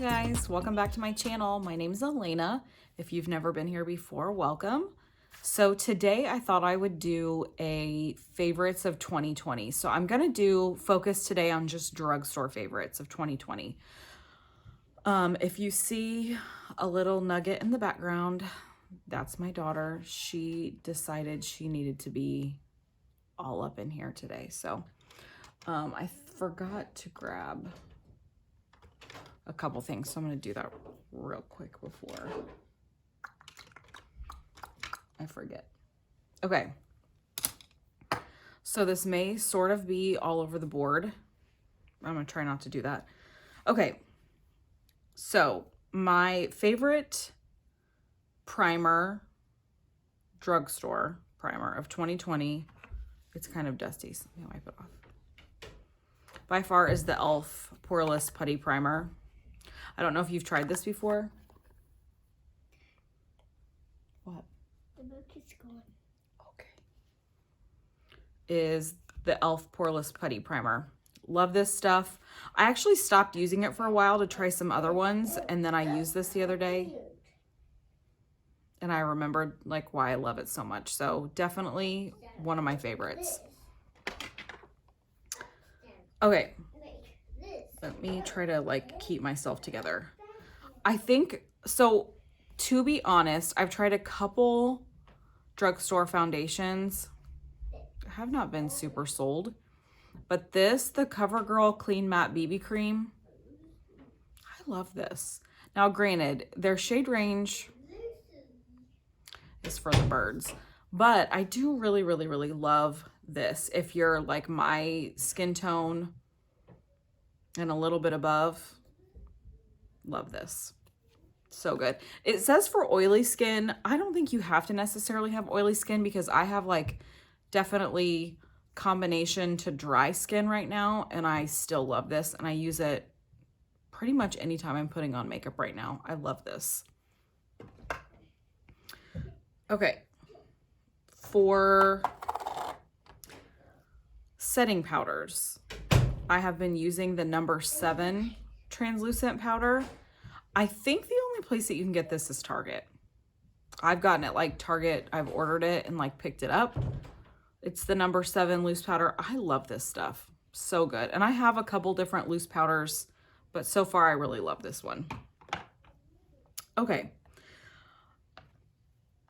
guys, welcome back to my channel. My name is Elena. If you've never been here before, welcome. So today I thought I would do a favorites of 2020. So I'm gonna focus today on just drugstore favorites of 2020. If you see a little nugget in the background, that's my daughter. She decided she needed to be all up in here today. So I forgot to grab a couple things, so I'm going to do that real quick before I forget. Okay, so this may sort of be all over the board. I'm going to try not to do that. Okay, so my favorite primer, drugstore primer of 2020, it's kind of dusty, so let me wipe it off. By far is the e.l.f. Poreless Putty Primer. I don't know if you've tried this before. What? The book is gone. Okay. Is the e.l.f. Poreless Putty Primer. Love this stuff. I actually stopped using it for a while to try some other ones, and then I used this the other day. And I remembered like why I love it so much. So definitely one of my favorites. Okay. Let me try to like keep myself together. I think, so to be honest, I've tried a couple drugstore foundations. I have not been super sold, but this, the CoverGirl Clean Matte BB Cream, I love this. Now granted, their shade range is for the birds, but I do really love this. If you're like my skin tone and a little bit above, love this. So good. It says for oily skin. I don't think you have to necessarily have oily skin, because I have like definitely combination to dry skin right now, and I still love this, and I use it pretty much anytime I'm putting on makeup right now. I love this. Okay. For setting powders, I have been using the number 7 translucent powder. I think the only place that you can get this is Target. I've gotten it like Target. I've ordered it and like picked it up. It's the number 7 loose powder. I love this stuff. So good. And I have a couple different loose powders, but so far I really love this one. Okay.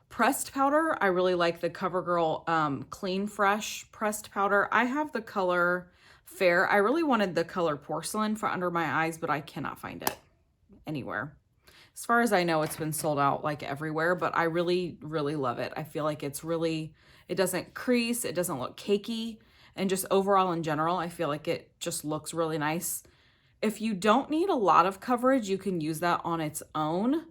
Pressed powder. I really like the CoverGirl Clean Fresh pressed powder. I have the color Fair. I really wanted the color Porcelain for under my eyes, but I cannot find it anywhere. As far as I know, it's been sold out like everywhere, but I really love it. I feel like it's really, it doesn't crease, it doesn't look cakey, and just overall in general, I feel like it just looks really nice. If you don't need a lot of coverage, you can use that on its own.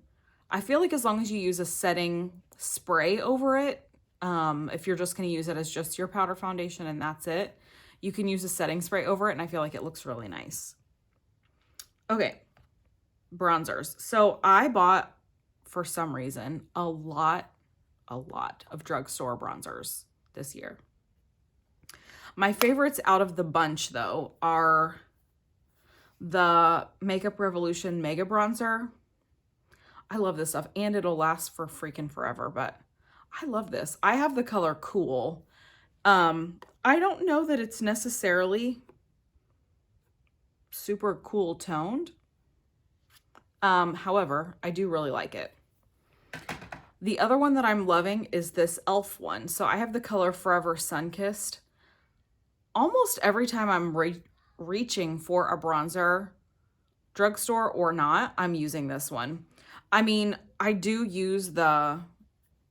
I feel like as long as you use a setting spray over it, if you're just going to use it as just your powder foundation and that's it, you can use a setting spray over it, and I feel like it looks really nice. Okay, bronzers. So I bought, for some reason, a lot of drugstore bronzers this year. My favorites out of the bunch, though, are the Makeup Revolution Mega Bronzer. I love this stuff, and it'll last for freaking forever, but I love this. I have the color Cool. I don't know that it's necessarily super cool toned. However, I do really like it. The other one that I'm loving is this e.l.f. one. So I have the color Forever Sunkissed. Almost every time I'm reaching for a bronzer, drugstore or not, I'm using this one. I mean, I do use the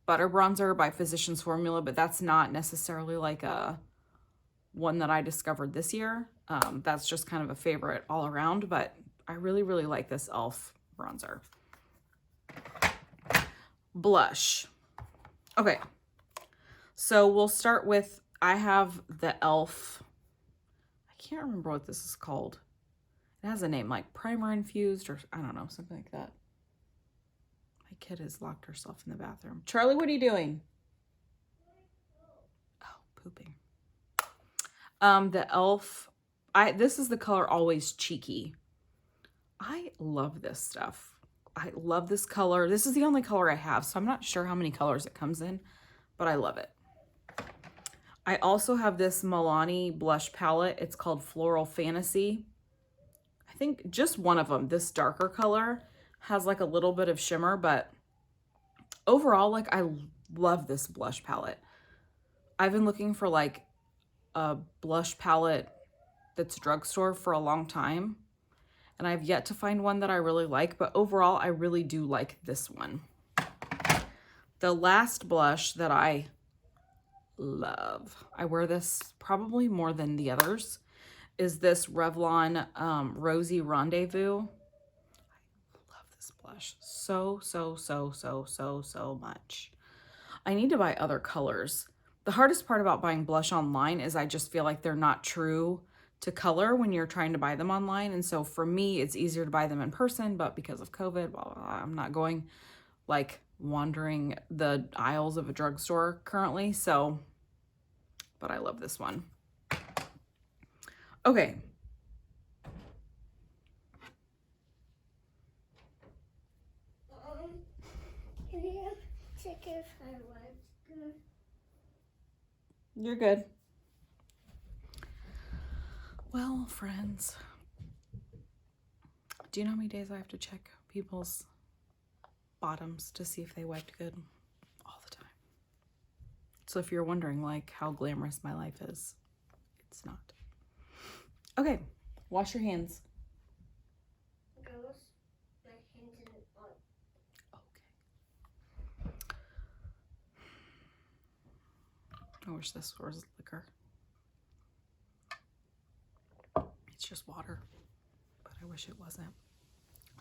Butter Bronzer by Physicians Formula, but that's not necessarily like a one that I discovered this year. That's just kind of a favorite all around, but I really like this e.l.f. bronzer. Blush. Okay, so we'll start with, I have the e.l.f. I can't remember what this is called. It has a name like Primer Infused, or I don't know, something like that. My kid has locked herself in the bathroom. Charlie, what are you doing? Oh, pooping. The e.l.f. This is the color Always Cheeky. I love this stuff. I love this color. This is the only color I have, so I'm not sure how many colors it comes in, but I love it. I also have this Milani blush palette. It's called Floral Fantasy. I think just one of them, this darker color, has like a little bit of shimmer, but overall, like, I love this blush palette. I've been looking for like a blush palette that's drugstore for a long time, and I've yet to find one that I really like, but overall, I really do like this one. The last blush that I love, I wear this probably more than the others, is this Revlon Rosy Rendezvous. I love this blush so much. I need to buy other colors. The hardest part about buying blush online is I just feel like they're not true to color when you're trying to buy them online. And so for me, it's easier to buy them in person, but because of COVID, blah, blah, blah, I'm not going like wandering the aisles of a drugstore currently. So, but I love this one. Okay. Can you check if my wife's good? You're good. Well, friends, do you know how many days I have to check people's bottoms to see if they wiped good? All the time. So if you're wondering like how glamorous my life is, it's not. Okay, wash your hands. Girls, my hands in on. Okay. I wish this was liquor. It's just water, but I wish it wasn't.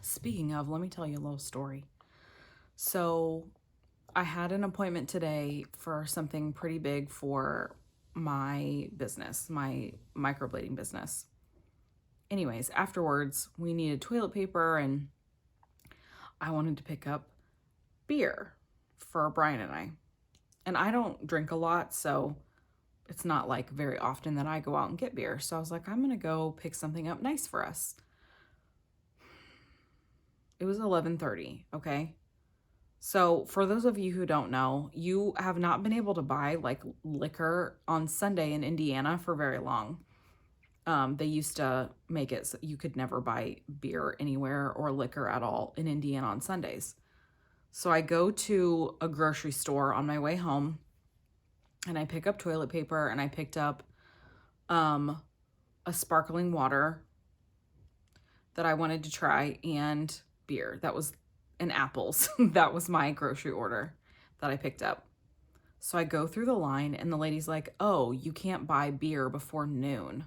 Speaking of, let me tell you a little story. So I had an appointment today for something pretty big for my business, my microblading business. Anyways, afterwards, we needed toilet paper, and I wanted to pick up beer for Brian and I. And I don't drink a lot, so it's not like very often that I go out and get beer. So I was like, I'm going to go pick something up nice for us. It was 11:30, okay? So for those of you who don't know, you have not been able to buy like liquor on Sunday in Indiana for very long. They used to make it so you could never buy beer anywhere or liquor at all in Indiana on Sundays. So I go to a grocery store on my way home, and I pick up toilet paper, and I picked up a sparkling water that I wanted to try, and beer. That was and apples. That was my grocery order that I picked up. So I go through the line, and the lady's like, "Oh, you can't buy beer before noon."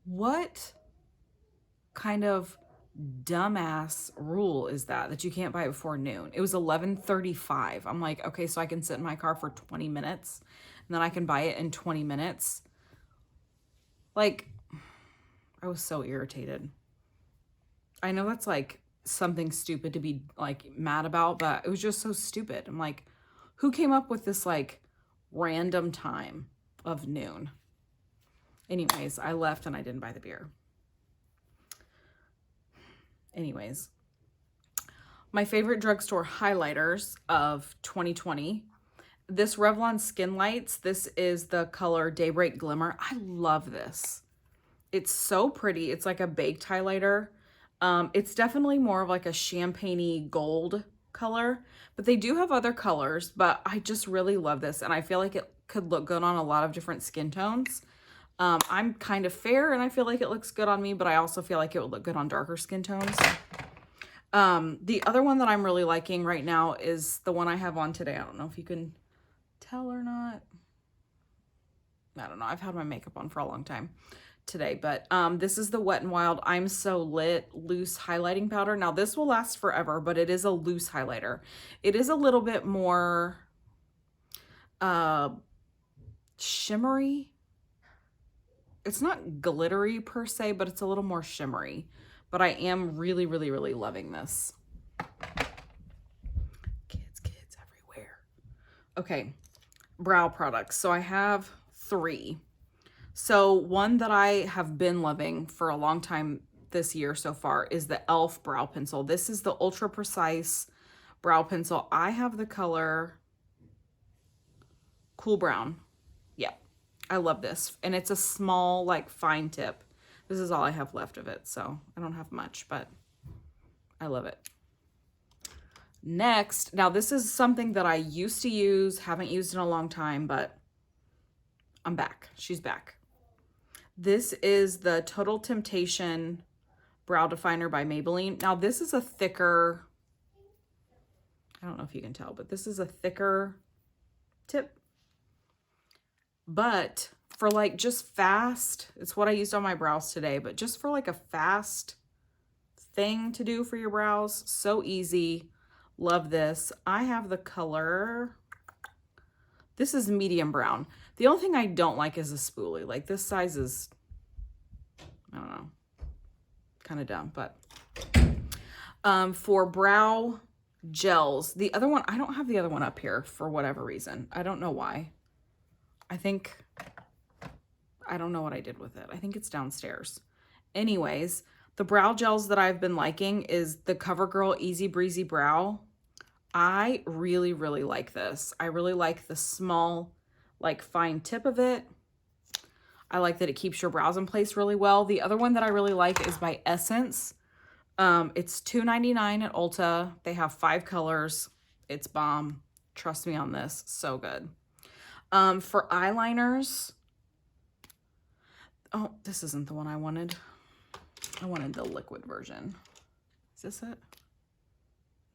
What kind of dumbass rule is that you can't buy it before noon? It was 11:35. I'm like, okay, so I can sit in my car for 20 minutes and then I can buy it in 20 minutes. Like, I was so irritated. I know that's like something stupid to be like mad about, but it was just so stupid. I'm like, who came up with this like random time of noon? Anyways, I left and I didn't buy the beer. Anyways, my favorite drugstore highlighters of 2020. This Revlon Skin Lights. This is the color Daybreak Glimmer. I love this. It's so pretty. It's like a baked highlighter. It's definitely more of like a champagne-y gold color, but they do have other colors, but I just really love this, and I feel like it could look good on a lot of different skin tones. I'm kind of fair, and I feel like it looks good on me, but I also feel like it would look good on darker skin tones. The other one that I'm really liking right now is the one I have on today. I don't know if you can tell or not. I don't know. I've had my makeup on for a long time today, but this is the Wet n Wild I'm So Lit Loose Highlighting Powder. Now, this will last forever, but it is a loose highlighter. It is a little bit more shimmery. It's not glittery per se, but it's a little more shimmery. But I am really, really, really loving this. Kids everywhere. Okay, brow products. So I have 3. So one that I have been loving for a long time this year so far is the e.l.f. brow pencil. This is the Ultra Precise brow pencil. I have the color Cool Brown. Yeah, I love this. And it's a small, like, fine tip. This is all I have left of it, so I don't have much, but I love it. Next, now this is something that I used to use, haven't used in a long time, but I'm back. She's back. This is the Total Temptation Brow Definer by Maybelline. Now this is a thicker, I don't know if you can tell, but this is a thicker tip. But for like just fast, it's what I used on my brows today, but just for like a fast thing to do for your brows, so easy. Love this. I have the color, this is medium brown. The only thing I don't like is the spoolie. Like this size is, I don't know, kind of dumb, but for brow gels, the other one, I don't have the other one up here for whatever reason. I don't know why. I don't know what I did with it. I think it's downstairs. Anyways, the brow gels that I've been liking is the CoverGirl Easy Breezy Brow. I really, really like this. I really like the small, like, fine tip of it. I like that it keeps your brows in place really well. The other one that I really like is by Essence. It's $2.99 at Ulta. They have 5 colors. It's bomb. Trust me on this. So good. For eyeliners, oh, this isn't the one I wanted. I wanted the liquid version. Is this it?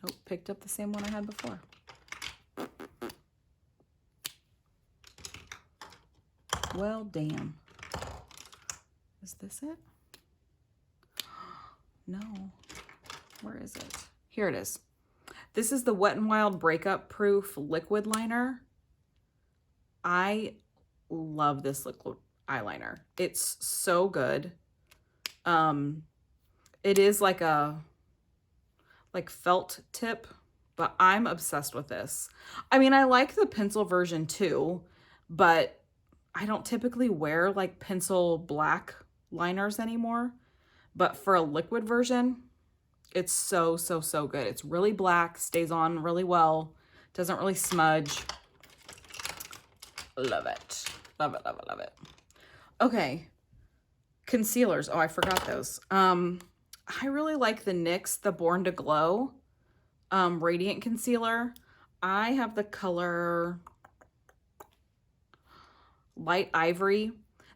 Nope, picked up the same one I had before. Well, damn. Is this it? No. Where is it? Here it is. This is the Wet n Wild Breakup Proof Liquid Liner. I love this liquid eyeliner. It's so good. It is like a felt tip, but I'm obsessed with this. I mean, I like the pencil version too, but I don't typically wear like pencil black liners anymore. But for a liquid version, it's so, so, so good. It's really black, stays on really well, doesn't really smudge. Love it. Love it, love it, love it. Okay. Concealers. Oh, I forgot those. I really like the NYX, the Born to Glow Radiant Concealer. I have the color Light Ivory.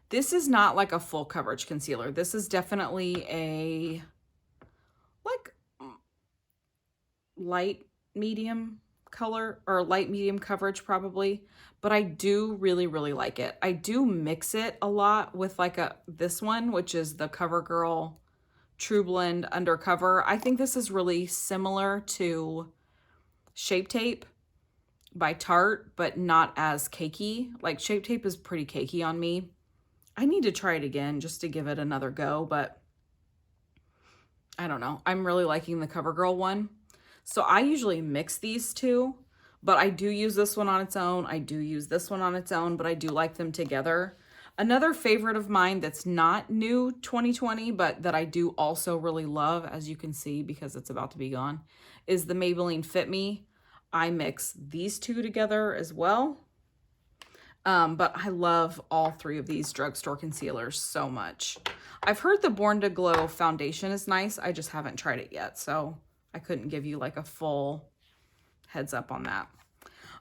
This is not like a full coverage concealer. This is definitely a like light medium color, or light medium coverage probably, but I do really, really like it. I do mix it a lot with like this one, which is the CoverGirl True Blend Undercover. I think this is really similar to Shape Tape by Tarte, but not as cakey. Like Shape Tape is pretty cakey on me. I need to try it again just to give it another go, but I don't know. I'm really liking the CoverGirl one. So I usually mix these two, but I do use this one on its own. I do use this one on its own, but I do like them together. Another favorite of mine that's not new 2020, but that I do also really love, as you can see because it's about to be gone, is the Maybelline Fit Me. I mix these two together as well. But I love all 3 of these drugstore concealers so much. I've heard the Born to Glow foundation is nice. I just haven't tried it yet, so I couldn't give you like a full heads up on that.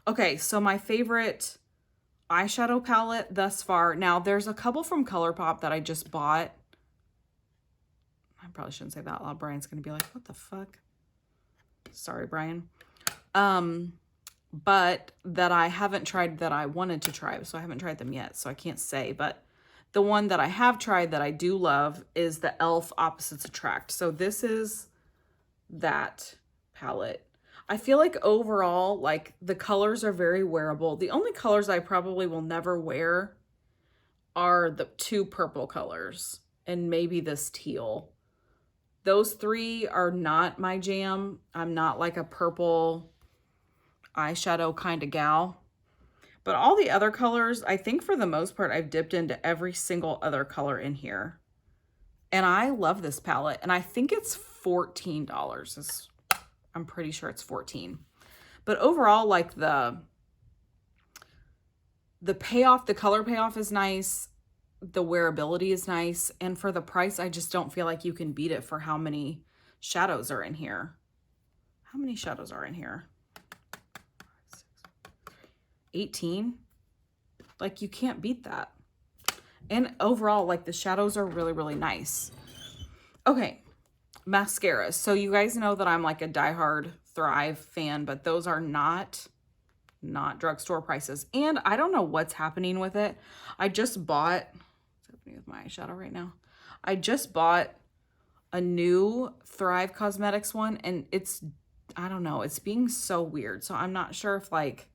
Okay, so my favorite eyeshadow palette thus far. Now, there's a couple from ColourPop that I just bought. I probably shouldn't say that out loud. Brian's going to be like, what the fuck? Sorry, Brian. But that I haven't tried that I wanted to try. So I haven't tried them yet, so I can't say. But the one that I have tried that I do love is the e.l.f. Opposites Attract. So this is that palette. I feel like overall, like the colors are very wearable. The only colors I probably will never wear are the 2 purple colors and maybe this teal. Those 3 are not my jam. I'm not like a purple eyeshadow kind of gal. But all the other colors, I think for the most part, I've dipped into every single other color in here. And I love this palette. And I think it's $14. I'm pretty sure it's 14. But overall, like the payoff, the color payoff is nice. The wearability is nice. And for the price, I just don't feel like you can beat it for how many shadows are in here. How many shadows are in here? 18. Like, you can't beat that. And overall, like, the shadows are really, really nice. Okay, mascaras. So you guys know that I'm like a diehard Thrive fan, but those are not drugstore prices. And I don't know what's happening with it. I just bought, what's happening with my eyeshadow right now? I just bought a new Thrive Cosmetics one, and it's, I don't know, it's being so weird. So I'm not sure if like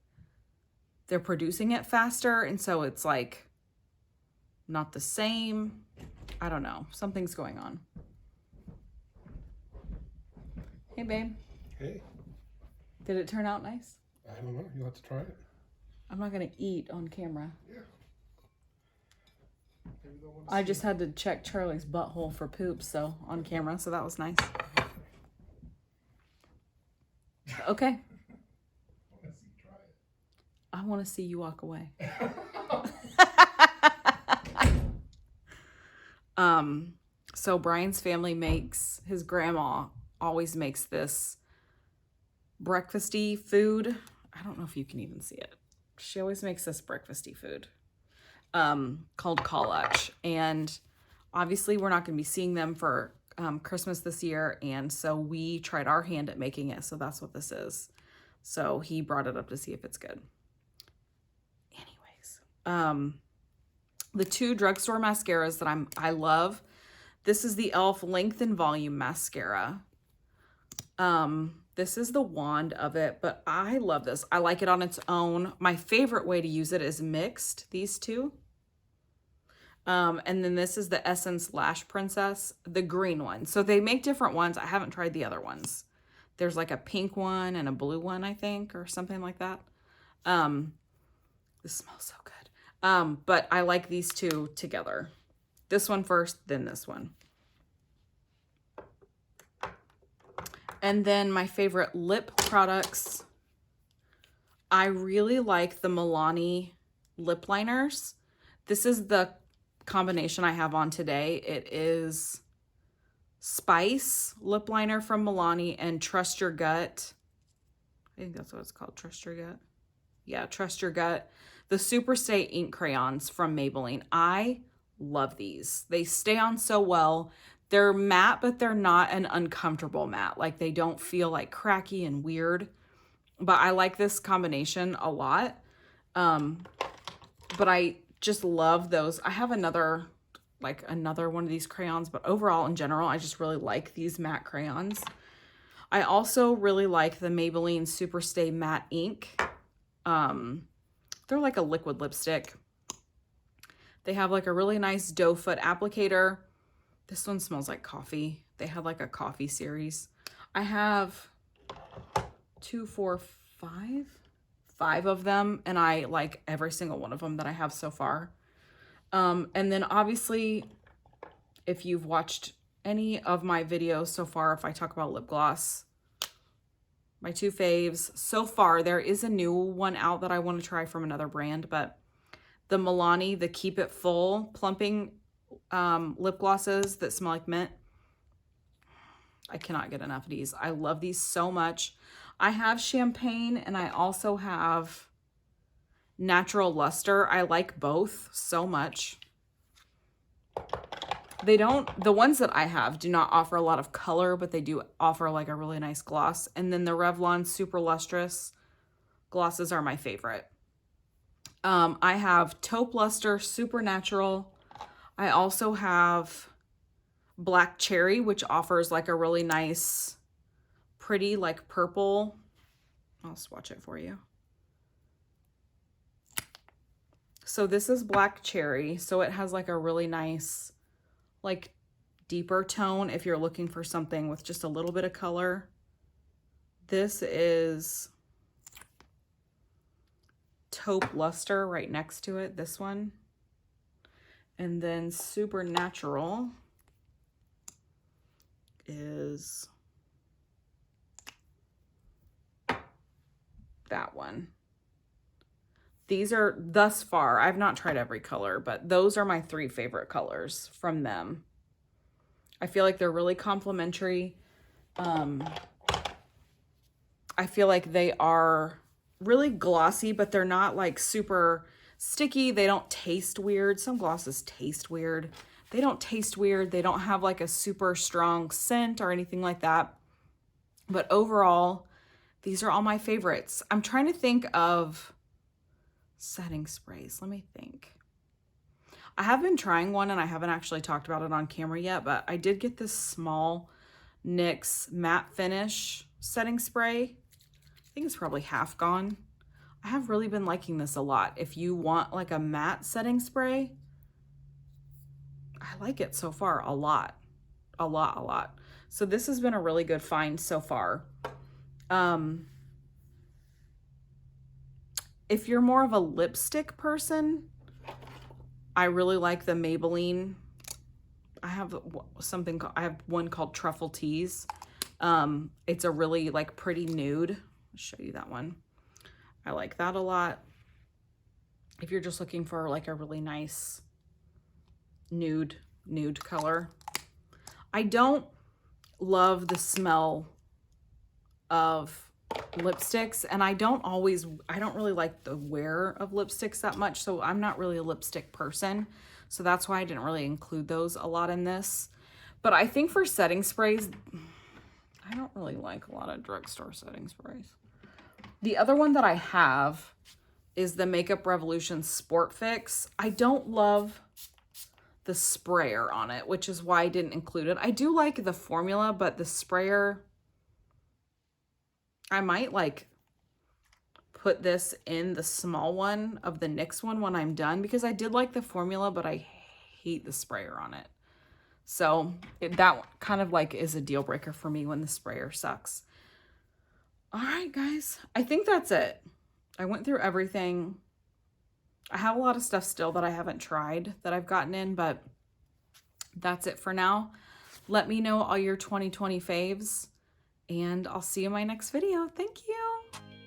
they're producing it faster, and so it's like not the same. I don't know. Something's going on. Hey, babe. Hey. Did it turn out nice? I don't know. You'll have to try it. I'm not going to eat on camera. Yeah. Maybe they'll want to I see just had to check Charlie's butthole for poop, so on camera, so that was nice. Okay. I want to see you walk away. So Brian's family makes, his grandma always makes this breakfasty food. I don't know if you can even see it. She always makes this breakfasty food called kolache. And obviously we're not going to be seeing them for Christmas this year. And so we tried our hand at making it. So that's what this is. So he brought it up to see if it's good. Anyways, the two drugstore mascaras that I love. This is the e.l.f. Length and Volume Mascara. This is the wand of it, but I love this. I like it on its own. My favorite way to use it is mixed, these two. And then this is the Essence Lash Princess, the green one. So they make different ones. I haven't tried the other ones. There's like a pink one and a blue one, I think, or something like that. This smells so good. But I like these two together. This one first, then this one. And then my favorite lip products. I really like the Milani lip liners. This is the combination I have on today. It is Spice lip liner from Milani and Trust Your Gut. I think that's what it's called, Trust Your Gut. Yeah, Trust Your Gut. The Super Stay ink crayons from Maybelline. I love these. They stay on so well. They're matte, but they're not an uncomfortable matte. Like, they don't feel like cracky and weird. But I like this combination a lot. But I just love those. I have another one of these crayons, but overall in general, I just really like these matte crayons. I also really like the Maybelline Super Stay Matte Ink. They're like a liquid lipstick. They have like a really nice doe foot applicator. This one smells like coffee. They have like a coffee series. I have 2, 4, 5 of them, and I like every single one of them that I have so far. And then obviously, if you've watched any of my videos so far, if I talk about lip gloss, my two faves so far, there is a new one out that I want to try from another brand, but the Milani, the Keep It Full plumping lip glosses that smell like mint. I cannot get enough of these. I love these so much. I have Champagne and I also have Natural Luster. I like both so much. The ones that I have do not offer a lot of color, but they do offer like a really nice gloss. And then the Revlon Super Lustrous glosses are my favorite. I have Taupe Luster Supernatural. I also have Black Cherry, which offers like a really nice, pretty like purple. I'll swatch it for you. So this is Black Cherry. So it has like a really nice, like deeper tone if you're looking for something with just a little bit of color. This is Taupe Luster right next to it, this one. And then Supernatural is that one. These are, thus far, I've not tried every color, but those are my 3 favorite colors from them. I feel like they're really complimentary. I feel like they are really glossy, but they're not like super sticky. They don't taste weird. Some glosses taste weird. They don't taste weird. They don't have like a super strong scent or anything like that. But overall, these are all my favorites. I'm trying to think of setting sprays. Let me think. I have been trying one and I haven't actually talked about it on camera yet, but I did get this small NYX matte finish setting spray. I think it's probably half gone. I have really been liking this a lot. If you want like a matte setting spray, I like it so far a lot. A lot. So this has been a really good find so far. If you're more of a lipstick person, I really like the Maybelline. I have one called Truffle Tease. It's a really like pretty nude. I'll show you that one. I like that a lot. If you're just looking for like a really nice nude color. I don't love the smell of lipsticks, and I don't really like the wear of lipsticks that much, so I'm not really a lipstick person, so that's why I didn't really include those a lot in this. But I think for setting sprays, I don't really like a lot of drugstore setting sprays. The other one that I have is the Makeup Revolution Sport Fix. I don't love the sprayer on it, which is why I didn't include it. I do like the formula, but the sprayer, I might like put this in the small one of the NYX one when I'm done, because I did like the formula, but I hate the sprayer on it. So that kind of like is a deal breaker for me when the sprayer sucks. All right, guys, I think that's it. I went through everything. I have a lot of stuff still that I haven't tried that I've gotten in, but that's it for now. Let me know all your 2020 faves, and I'll see you in my next video. Thank you.